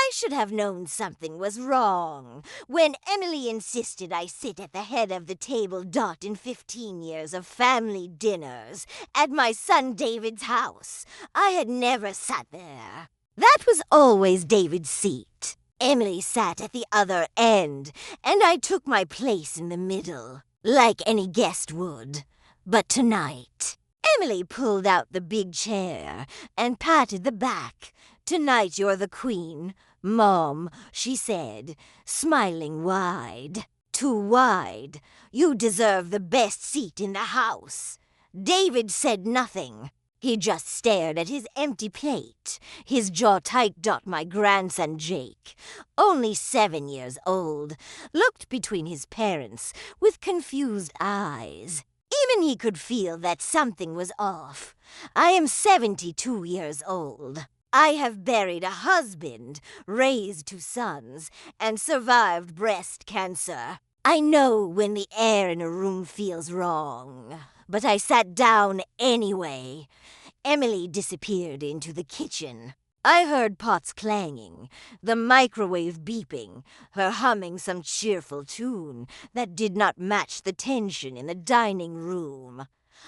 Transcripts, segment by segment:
I should have known something was wrong when Emily insisted I sit at the head of the table. In 15 years of family dinners at my son David's house, I had never sat there. That was always David's seat. Emily sat at the other end, and I took my place in the middle, like any guest would. But tonight, Emily pulled out the big chair and patted the back. "Tonight you're the queen, Mom," she said, smiling wide. "Too wide. You deserve the best seat in the house." David said nothing. He just stared at his empty plate, his jaw tight. My grandson Jake, only 7 years old, looked between his parents with confused eyes. Even he could feel that something was off. I am 72 years old. I have buried a husband, raised 2 sons, and survived breast cancer. I know when the air in a room feels wrong, but I sat down anyway. Emily disappeared into the kitchen. I heard pots clanging, the microwave beeping, her humming some cheerful tune that did not match the tension in the dining room.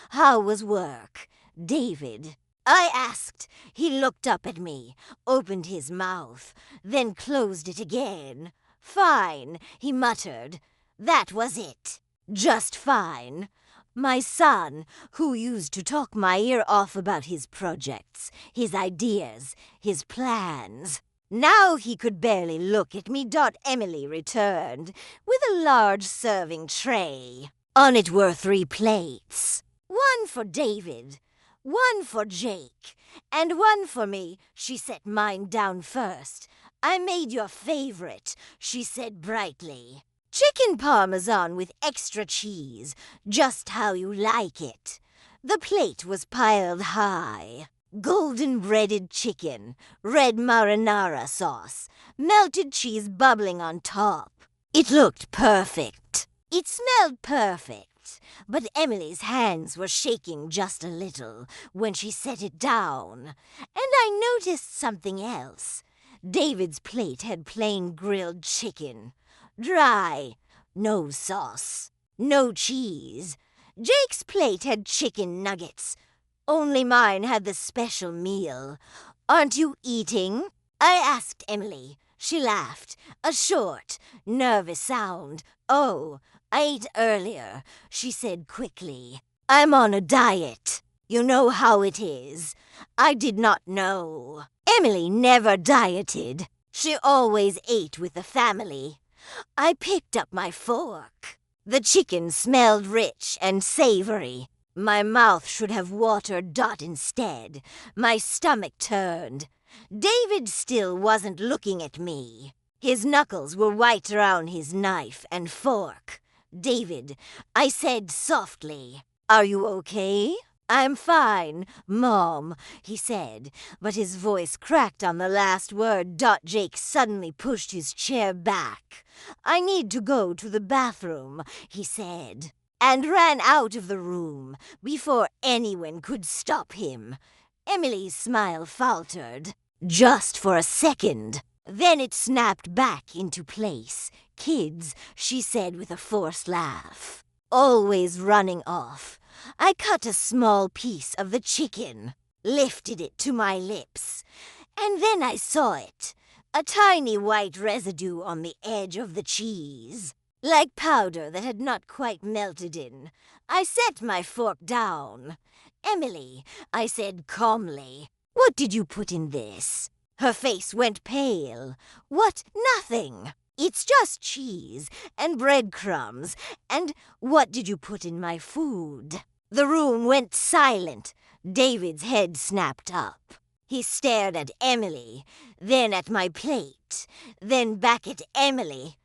"How was work, David?" I asked. He looked up at me, opened his mouth, then closed it again. "Fine," he muttered. That was it. Just fine. My son, who used to talk my ear off about his projects, his ideas, his plans. Now he could barely look at me. Emily returned with a large serving tray. On it were 3 plates. 1 for David, 1 for Jake, and 1 for me. She set mine down first. "I made your favorite," she said brightly. "Chicken parmesan with extra cheese, just how you like it." The plate was piled high. Golden breaded chicken, red marinara sauce, melted cheese bubbling on top. It looked perfect. It smelled perfect. But Emily's hands were shaking just a little when she set it down. And I noticed something else. David's plate had plain grilled chicken. Dry, no sauce, no cheese. Jake's plate had chicken nuggets. Only mine had the special meal. "Aren't you eating?" I asked Emily. She laughed, a short, nervous sound. "Oh, I ate earlier," she said quickly. "I'm on a diet. You know how it is." I did not know. Emily never dieted. She always ate with the family. I picked up my fork. The chicken smelled rich and savory. My mouth should have watered. Instead, my stomach turned. David still wasn't looking at me. His knuckles were white around his knife and fork. "David," I said softly, "are you okay?" "I'm fine, Mom," he said, but his voice cracked on the last word. Jake suddenly pushed his chair back. "I need to go to the bathroom," he said, and ran out of the room before anyone could stop him. Emily's smile faltered, just for a second. Then it snapped back into place. "Kids," she said with a forced laugh, "always running off." I cut a small piece of the chicken, lifted it to my lips, and then I saw it. A tiny white residue on the edge of the cheese, like powder that had not quite melted in. I set my fork down. "Emily," I said calmly, "what did you put in this?" Her face went pale. "What? Nothing. It's just cheese and breadcrumbs. And what did you put in my food?" The room went silent. David's head snapped up. He stared at Emily, then at my plate, then back at Emily.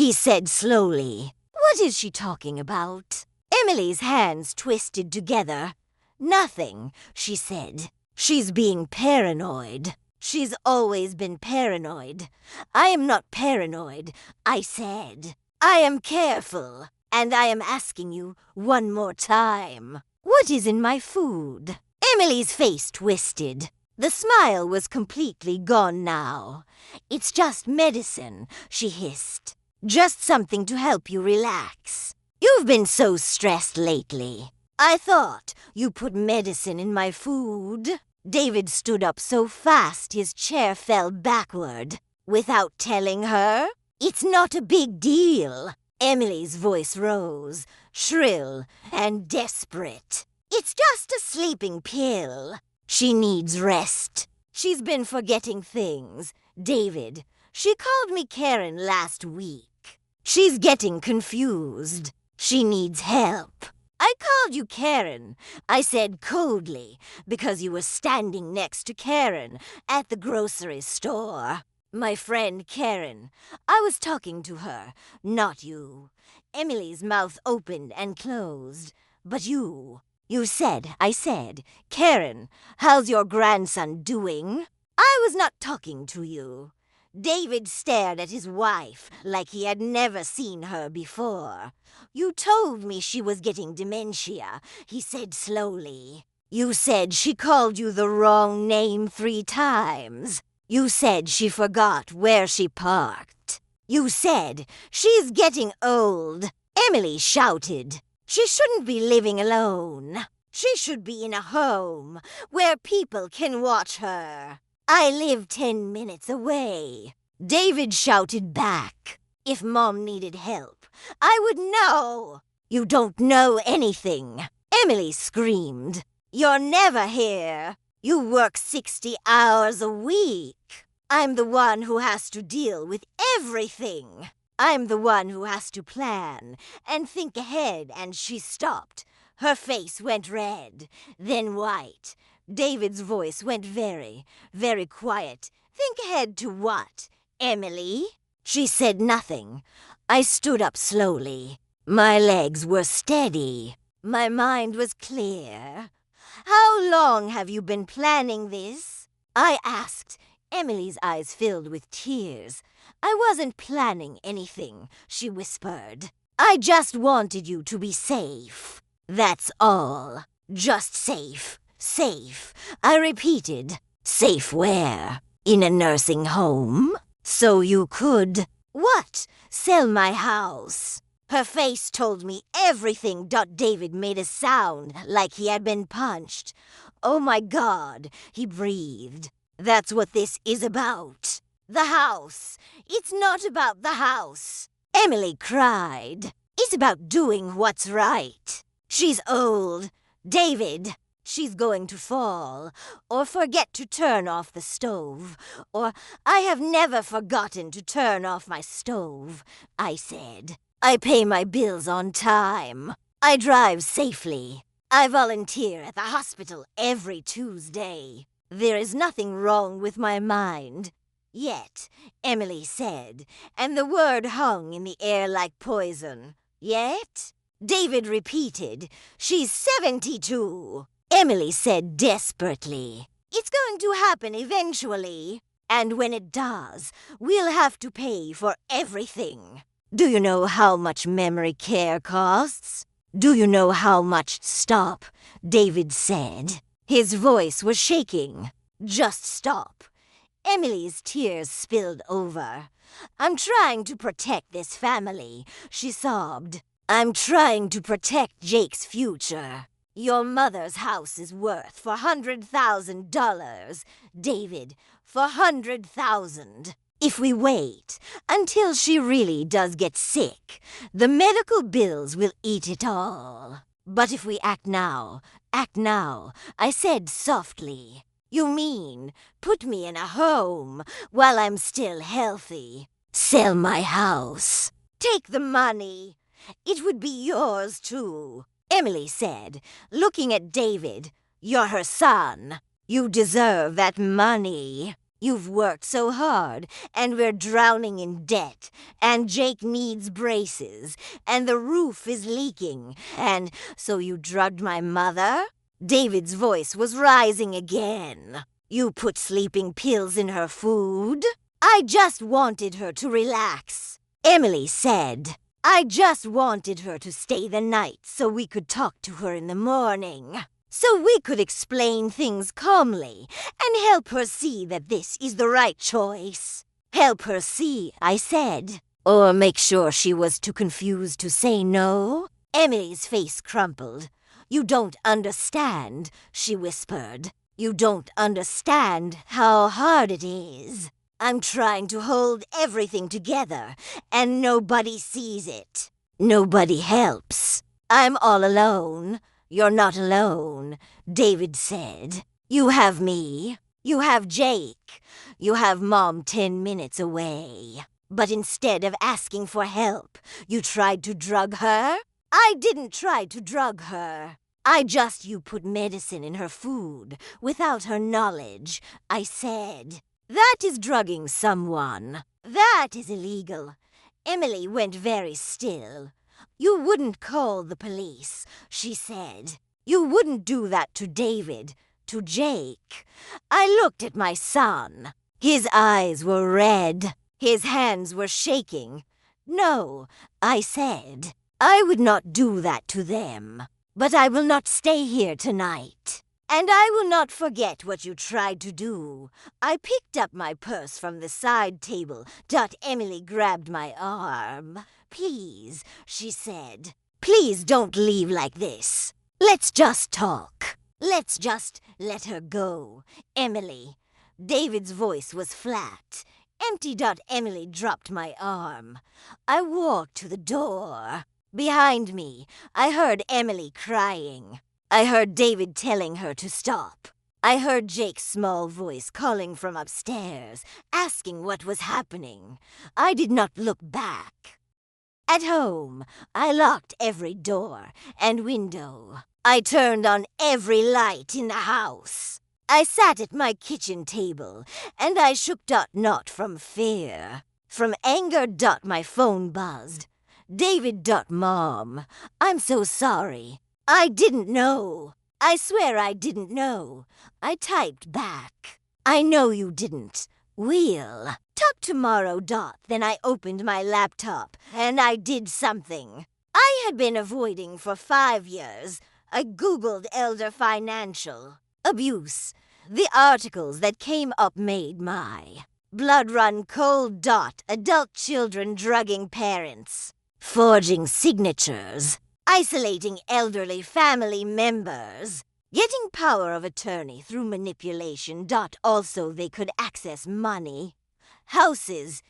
He said slowly. "What is she talking about?" Emily's hands twisted together. "Nothing," she said. "She's being paranoid. She's always been paranoid." "I am not paranoid," I said. "I am careful, and I am asking you one more time. What is in my food?" Emily's face twisted. The smile was completely gone now. "It's just medicine," she hissed. "Just something to help you relax. You've been so stressed lately. I thought you put medicine in my food." David stood up so fast his chair fell backward. "Without telling her? It's not a big deal." Emily's voice rose, shrill and desperate. "It's just a sleeping pill. She needs rest. She's been forgetting things. David, she called me Karen last week. She's getting confused. She needs help." "I called you Karen," I said coldly, "because you were standing next to Karen at the grocery store. My friend Karen. I was talking to her, not you." Emily's mouth opened and closed. "But you said," I said, "Karen, how's your grandson doing?" "I was not talking to you." David stared at his wife like he had never seen her before. "You told me she was getting dementia," he said slowly. "You said she called you the wrong name 3 times. You said she forgot where she parked. You said she's getting old." Emily shouted. "She shouldn't be living alone. She should be in a home where people can watch her. I live 10 minutes away." David shouted back. "If Mom needed help, I would know." "You don't know anything," Emily screamed. "You're never here. You work 60 hours a week. I'm the one who has to deal with everything. I'm the one who has to plan and think ahead." And she stopped. Her face went red, then white. David's voice went very, very quiet. "Think ahead to what, Emily?" She said nothing. I stood up slowly. My legs were steady. My mind was clear. "How long have you been planning this?" I asked. Emily's eyes filled with tears. "I wasn't planning anything," she whispered. "I just wanted you to be safe. That's all. Just safe. Safe." I repeated. "Safe where? In a nursing home? So you could—" "What? Sell my house?" Her face told me everything. David made a sound like he had been punched. "Oh my God," he breathed. "That's what this is about. The house. It's not about the house." Emily cried. "It's about doing what's right. She's old. David, she's going to fall, or forget to turn off the stove, or—" "I have never forgotten to turn off my stove," I said. "I pay my bills on time. I drive safely. I volunteer at the hospital every Tuesday. There is nothing wrong with my mind. Yet," Emily said, and the word hung in the air like poison. "Yet?" David repeated. "She's 72. Emily said desperately. "It's going to happen eventually. And when it does, we'll have to pay for everything. Do you know how much memory care costs? Do you know how much—" "Stop," David said. His voice was shaking. "Just stop." Emily's tears spilled over. "I'm trying to protect this family," she sobbed. "I'm trying to protect Jake's future. Your mother's house is worth $400,000, David, $400,000. If we wait until she really does get sick, the medical bills will eat it all. But if we act now, I said softly. "You mean put me in a home while I'm still healthy? Sell my house. Take the money. It would be yours too." Emily said, looking at David. "You're her son. You deserve that money. You've worked so hard, and we're drowning in debt, and Jake needs braces, and the roof is leaking, and so you drugged my mother?" David's voice was rising again. "You put sleeping pills in her food?" "I just wanted her to relax," Emily said. "I just wanted her to stay the night so we could talk to her in the morning." so we could explain things calmly and help her see that this is the right choice. Help her see, I said. Or make sure she was too confused to say no? Emily's face crumpled. You don't understand, she whispered. You don't understand how hard it is. I'm trying to hold everything together, and nobody sees it. Nobody helps. I'm all alone. You're not alone, David said. You have me. You have Jake. You have Mom 10 minutes away. But instead of asking for help, you tried to drug her? I didn't try to drug her. You put medicine in her food without her knowledge, I said. That is drugging someone. That is illegal. Emily went very still. You wouldn't call the police, she said. You wouldn't do that to David, to Jake. I looked at my son. His eyes were red. His hands were shaking. No, I said. I would not do that to them. But I will not stay here tonight. And I will not forget what you tried to do. I picked up my purse from the side table. Emily grabbed my arm. Please, she said. Please don't leave like this. Let's just talk. Let's just let her go. Emily. David's voice was flat. Empty. Emily dropped my arm. I walked to the door. Behind me, I heard Emily crying. I heard David telling her to stop. I heard Jake's small voice calling from upstairs, asking what was happening. I did not look back. At home, I locked every door and window. I turned on every light in the house. I sat at my kitchen table, and I shook. Not from fear. From anger. My phone buzzed. David. Mom, I'm so sorry. I didn't know. I swear I didn't know. I typed back. I know you didn't. We'll talk tomorrow. Then I opened my laptop, and I did something I had been avoiding for 5 years. I Googled elder financial abuse. The articles that came up made my blood run cold. Adult children drugging parents, forging signatures, isolating elderly family members, getting power of attorney through manipulation. Also, they could access money, houses,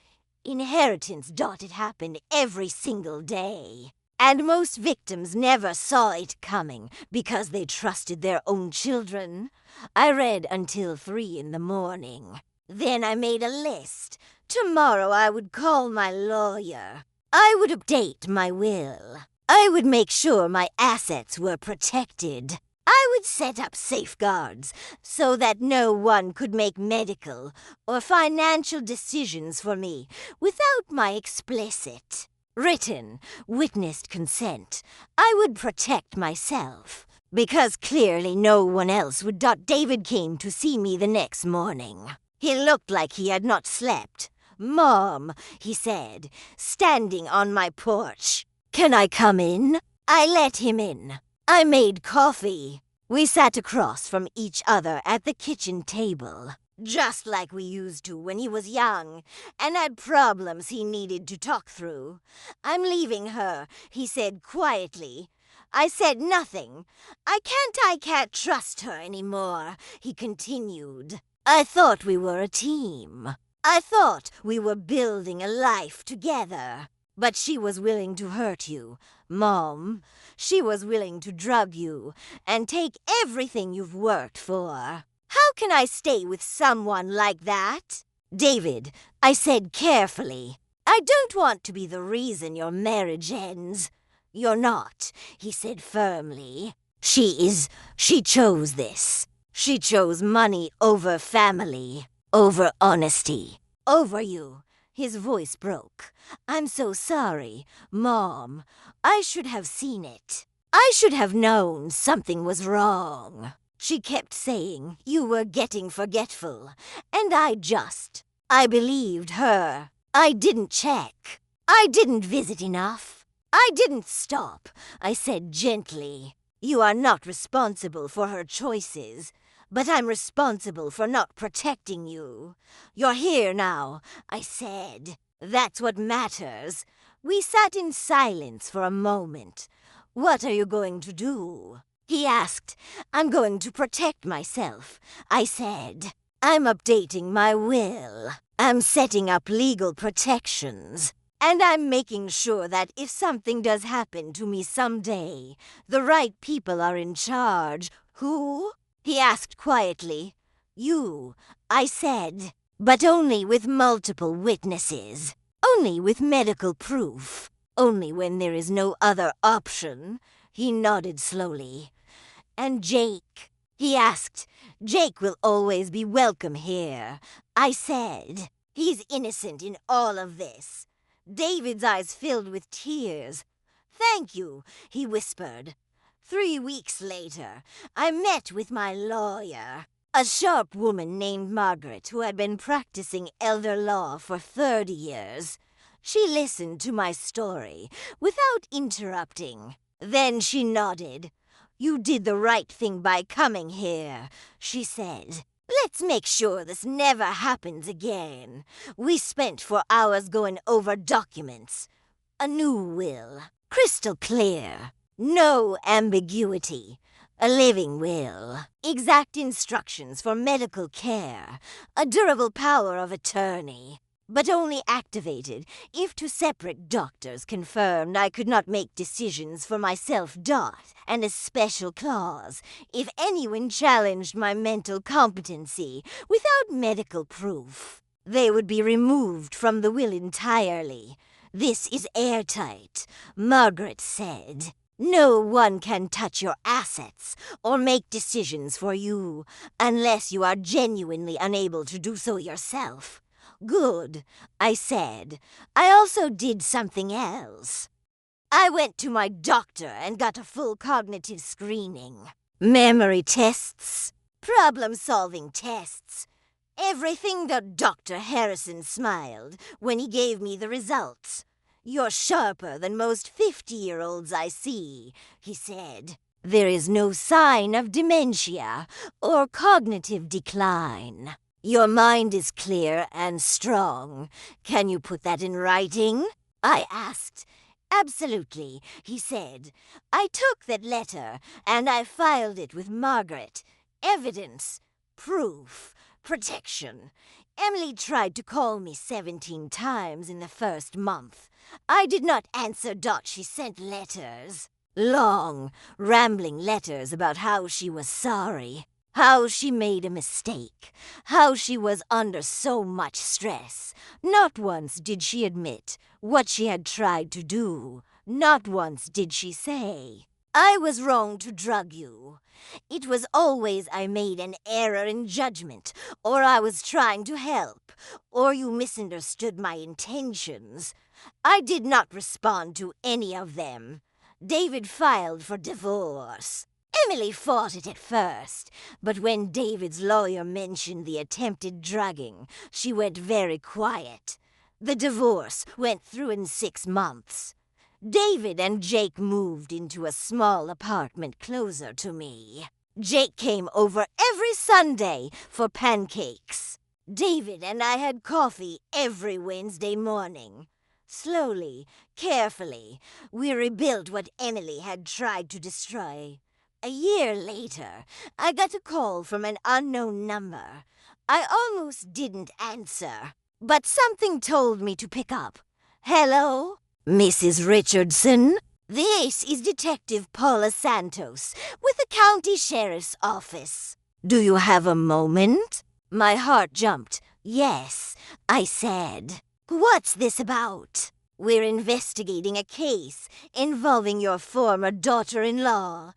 inheritance. It happened every single day. And most victims never saw it coming because they trusted their own children. I read until 3 in the morning. Then I made a list. Tomorrow I would call my lawyer. I would update my will. I would make sure my assets were protected. I would set up safeguards so that no one could make medical or financial decisions for me without my explicit, written, witnessed consent. I would protect myself, because clearly no one else would. David came to see me the next morning. He looked like he had not slept. Mom, he said, standing on my porch. Can I come in? I let him in. I made coffee. We sat across from each other at the kitchen table, just like we used to when he was young, and had problems he needed to talk through. I'm leaving her, he said quietly. I said nothing. I can't trust her anymore, he continued. I thought we were a team. I thought we were building a life together. But she was willing to hurt you, Mom. She was willing to drug you and take everything you've worked for. How can I stay with someone like that? David, I said carefully, I don't want to be the reason your marriage ends. You're not, he said firmly. She chose this. She chose money over family, over honesty, over you. His voice broke. I'm so sorry, Mom. I should have seen it. I should have known something was wrong. She kept saying you were getting forgetful, and I believed her. I didn't check. I didn't visit enough. I didn't stop, I said gently. You are not responsible for her choices, but I'm responsible for not protecting you. You're here now, I said. That's what matters. We sat in silence for a moment. What are you going to do? He asked. I'm going to protect myself, I said. I'm updating my will. I'm setting up legal protections. And I'm making sure that if something does happen to me someday, the right people are in charge. Who? He asked quietly. You, I said. But only with multiple witnesses. Only with medical proof. Only when there is no other option. He nodded slowly. And Jake? He asked. Jake will always be welcome here, I said. He's innocent in all of this. David's eyes filled with tears. Thank you, he whispered. 3 weeks later, I met with my lawyer, a sharp woman named Margaret who had been practicing elder law for 30 years. She listened to my story without interrupting. Then she nodded. You did the right thing by coming here, she said. Let's make sure this never happens again. We spent 4 hours going over documents. A new will. Crystal clear. No ambiguity. A living will. Exact instructions for medical care. A durable power of attorney. But only activated if 2 separate doctors confirmed I could not make decisions for myself. And a special clause if anyone challenged my mental competency without medical proof. They would be removed from the will entirely. This is airtight, Margaret said. No one can touch your assets or make decisions for you unless you are genuinely unable to do so yourself. Good, I said. I also did something else. I went to my doctor and got a full cognitive screening. Memory tests, problem-solving tests. Everything but Dr. Harrison smiled when he gave me the results. You're sharper than most 50-year-olds I see, he said. There is no sign of dementia or cognitive decline. Your mind is clear and strong. Can you put that in writing? I asked. Absolutely, he said. I took that letter and I filed it with Margaret. Evidence, proof, protection. Emily tried to call me 17 times in the first month. I did not answer. She sent letters. Long, rambling letters about how she was sorry. How she made a mistake. How she was under so much stress. Not once did she admit what she had tried to do. Not once did she say, I was wrong to drug you. It was always I made an error in judgment, or I was trying to help, or you misunderstood my intentions. I did not respond to any of them. David filed for divorce. Emily fought it at first, but when David's lawyer mentioned the attempted drugging, she went very quiet. The divorce went through in 6 months. David and Jake moved into a small apartment closer to me. Jake came over every Sunday for pancakes. David and I had coffee every Wednesday morning. Slowly, carefully, we rebuilt what Emily had tried to destroy. A year later, I got a call from an unknown number. I almost didn't answer, but something told me to pick up. Hello? Mrs. Richardson? This is Detective Paula Santos with the County Sheriff's Office. Do you have a moment? My heart jumped. Yes, I said. What's this about? We're investigating a case involving your former daughter-in-law,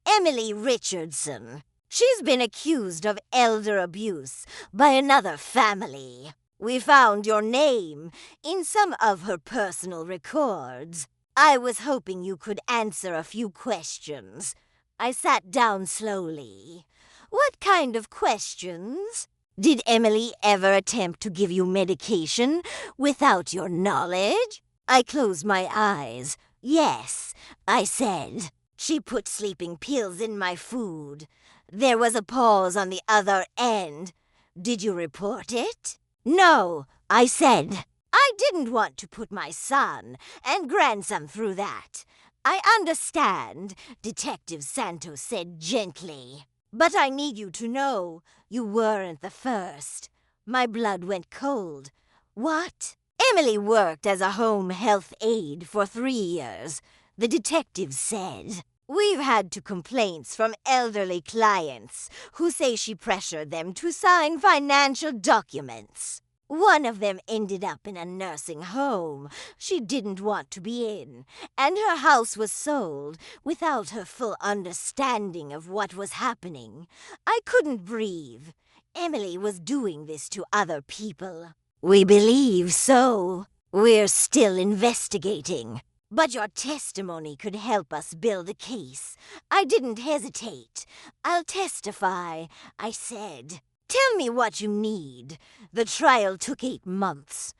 Emily Richardson. She's been accused of elder abuse by another family. We found your name in some of her personal records. I was hoping you could answer a few questions. I sat down slowly. What kind of questions? Did Emily ever attempt to give you medication without your knowledge? I closed my eyes. Yes, I said. She put sleeping pills in my food. There was a pause on the other end. Did you report it? No, I said. I didn't want to put my son and grandson through that. I understand, Detective Santos said gently. But I need you to know you weren't the first. My blood went cold. What? Emily worked as a home health aide for 3 years, the detective said. We've had two complaints from elderly clients who say she pressured them to sign financial documents. One of them ended up in a nursing home she didn't want to be in, and her house was sold without her full understanding of what was happening. I couldn't breathe. Emily was doing this to other people. We believe so. We're still investigating. But your testimony could help us build a case. I didn't hesitate. I'll testify, I said. Tell me what you need. The trial took 8 months.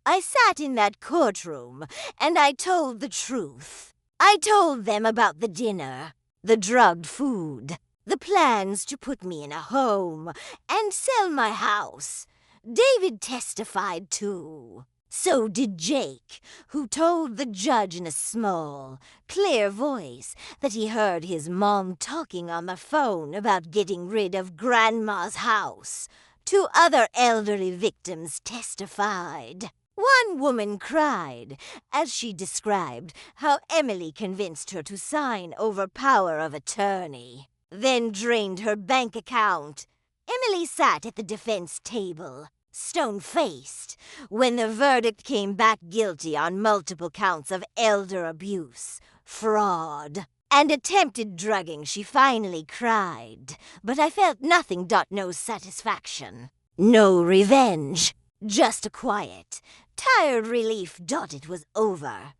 I sat in that courtroom, and I told the truth. I told them about the dinner, the drugged food, the plans to put me in a home and sell my house. David testified too. So did Jake, who told the judge in a small, clear voice that he heard his mom talking on the phone about getting rid of Grandma's house. 2 other elderly victims testified. One woman cried as she described how Emily convinced her to sign over power of attorney, then drained her bank account. Emily sat at the defense table, stone-faced, when the verdict came back guilty on multiple counts of elder abuse, fraud, and attempted drugging. She finally cried, but I felt nothing. No satisfaction, no revenge, just a quiet, tired relief. It was over.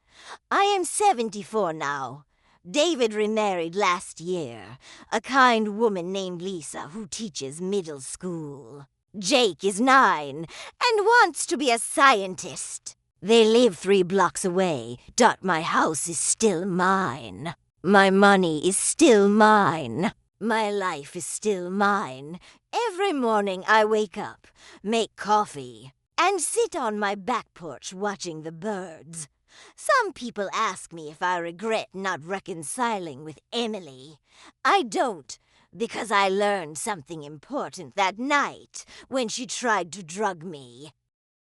I am 74 now. David remarried last year, a kind woman named Lisa who teaches middle school. Jake is 9 and wants to be a scientist. They live 3 blocks away. My house is still mine. My money is still mine. My life is still mine. Every morning I wake up, make coffee, and sit on my back porch watching the birds. Some people ask me if I regret not reconciling with Emily. I don't. Because I learned something important that night when she tried to drug me.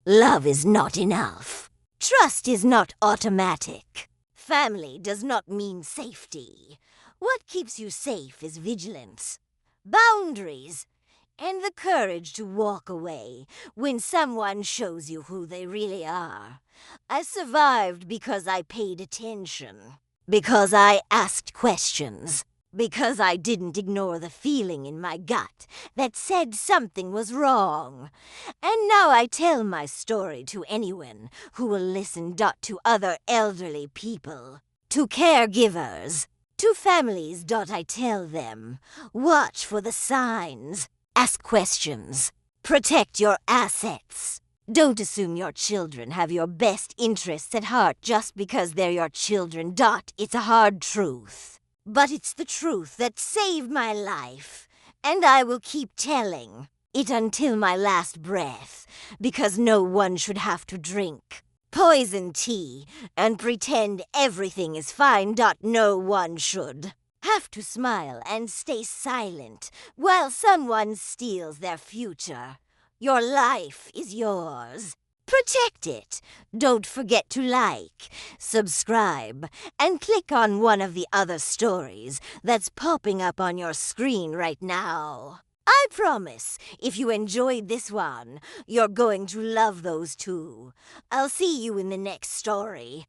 Love is not enough. Trust is not automatic. Family does not mean safety. What keeps you safe is vigilance, boundaries, and the courage to walk away when someone shows you who they really are. I survived because I paid attention, because I asked questions. Because I didn't ignore the feeling in my gut that said something was wrong. And now I tell my story to anyone who will listen. To other elderly people, to caregivers, to families. I tell them, watch for the signs, ask questions, protect your assets. Don't assume your children have your best interests at heart just because they're your children. It's a hard truth. But it's the truth that saved my life, and I will keep telling it until my last breath, because no one should have to drink poison tea and pretend everything is fine. No one should have to smile and stay silent while someone steals their future. Your life is yours. Protect it. Don't forget to like, subscribe, and click on one of the other stories that's popping up on your screen right now. I promise, if you enjoyed this one, you're going to love those too. I'll see you in the next story.